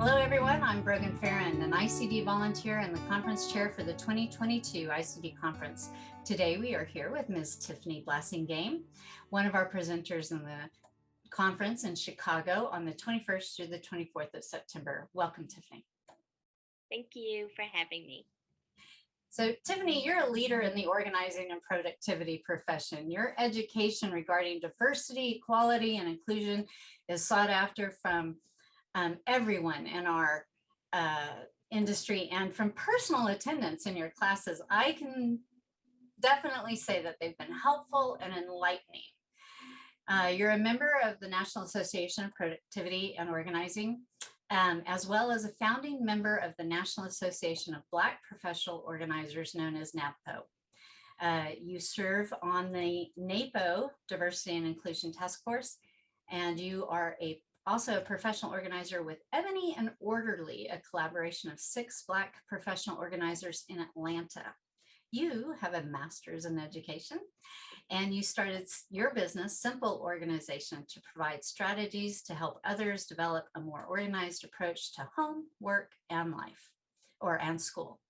Hello, everyone. I'm Brogan Farron, an ICD volunteer and the conference chair for the 2022 ICD Conference. Today, we are here with Ms. Tiffany Blassingame, one of our presenters in the conference in Chicago on the 21st through the 24th of September. Welcome, Tiffany. Thank you for having me. So, Tiffany, you're a leader in the organizing and productivity profession. Your education regarding diversity, equality, and inclusion is sought after from everyone in our industry, and from personal attendance in your classes, I can definitely say that they've been helpful and enlightening. You're a member of the National Association of Productivity and Organizing, as well as a founding member of the National Association of Black Professional Organizers, known as NAPO. You serve on the NAPO Diversity and Inclusion Task Force, and you are also a professional organizer with Ebony and Orderly, a collaboration of 6 Black professional organizers in Atlanta. You have a master's in education, and you started your business, Simple Organization, to provide strategies to help others develop a more organized approach to home, work, and life, and school.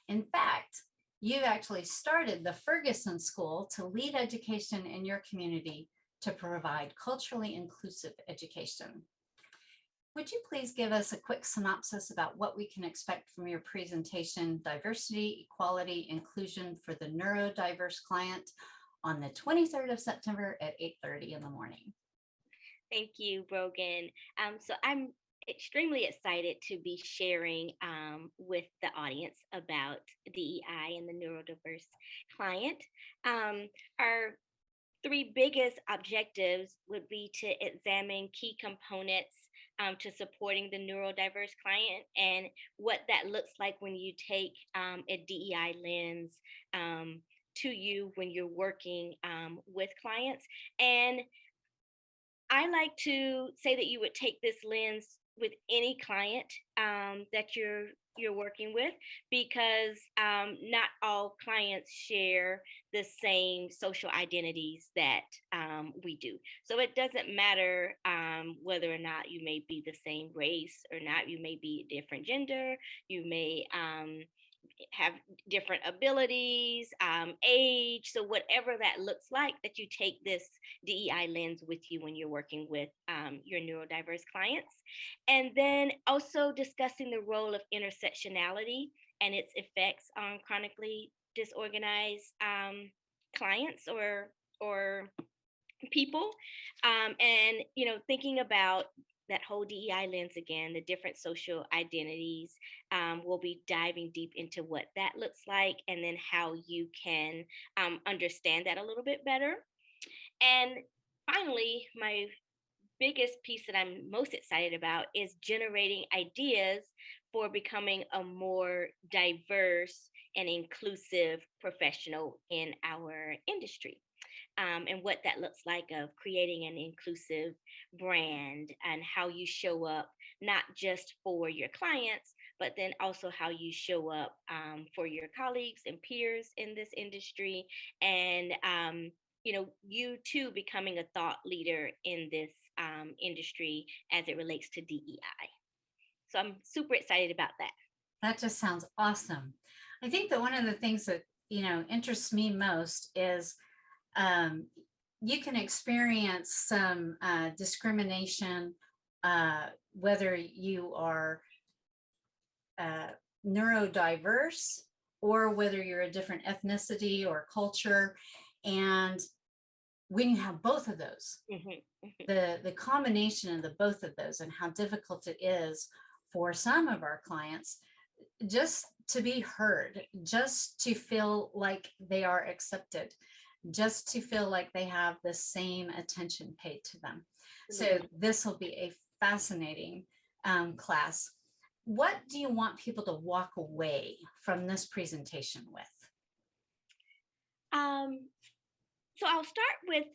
In fact, you actually started the Ferguson School to lead education in your community to provide culturally inclusive education. Would you please give us a quick synopsis about what we can expect from your presentation, Diversity, Equality, Inclusion for the Neurodiverse Client, on the 23rd of September at 8:30 in the morning? Thank you, Brogan. So I'm extremely excited to be sharing with the audience about DEI and the Neurodiverse Client. Our 3 biggest objectives would be to examine key components to supporting the neurodiverse client and what that looks like when you take a DEI lens to you when you're working with clients. And I like to say that you would take this lens with any client that you're working with, because not all clients share the same social identities that we do. So it doesn't matter whether or not you may be the same race or not. You may be a different gender. You may have different abilities, age. So whatever that looks like, that you take this DEI lens with you when you're working with your neurodiverse clients. And then also discussing the role of intersectionality and its effects on chronically disorganized clients or people. And, thinking about that whole DEI lens again, the different social identities. We'll be diving deep into what that looks like, and then how you can understand that a little bit better. And finally, my biggest piece that I'm most excited about is generating ideas for becoming a more diverse and inclusive professional in our industry. And what that looks like, of creating an inclusive brand and how you show up, not just for your clients, but then also how you show up for your colleagues and peers in this industry. And, you too becoming a thought leader in this industry as it relates to DEI. So I'm super excited about that. That just sounds awesome. I think that one of the things that, interests me most is you can experience some discrimination, whether you are neurodiverse or whether you're a different ethnicity or culture. And when you have both of those, the combination of the both of those, and how difficult it is for some of our clients just to be heard, just to feel like they are accepted, just to feel like they have the same attention paid to them. So this will be a fascinating class. What do you want people to walk away from this presentation with? So I'll start with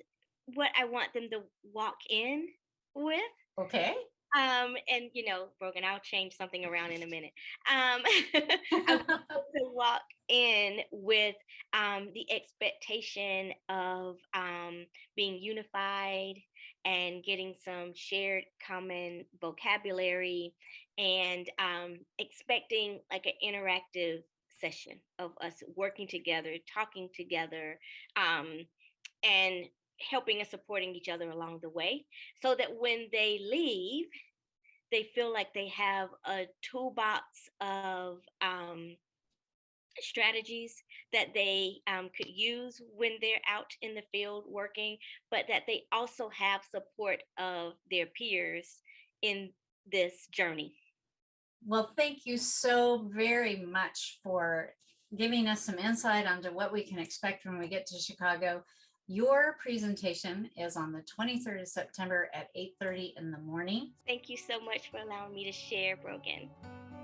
what I want them to walk in with. Okay. And Brogan, I'll change something around in a minute. I want them to walk in with the expectation of being unified and getting some shared common vocabulary, and expecting like an interactive session of us working together, talking together, um, and helping and supporting each other along the way, so that when they leave, they feel like they have a toolbox of strategies that they could use when they're out in the field working, but that they also have support of their peers in this journey. Well, thank you so very much for giving us some insight onto what we can expect when we get to Chicago. Your presentation is on the 23rd of September at 8:30 in the morning. Thank you so much for allowing me to share, Brogan.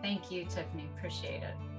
Thank you, Tiffany. Appreciate it.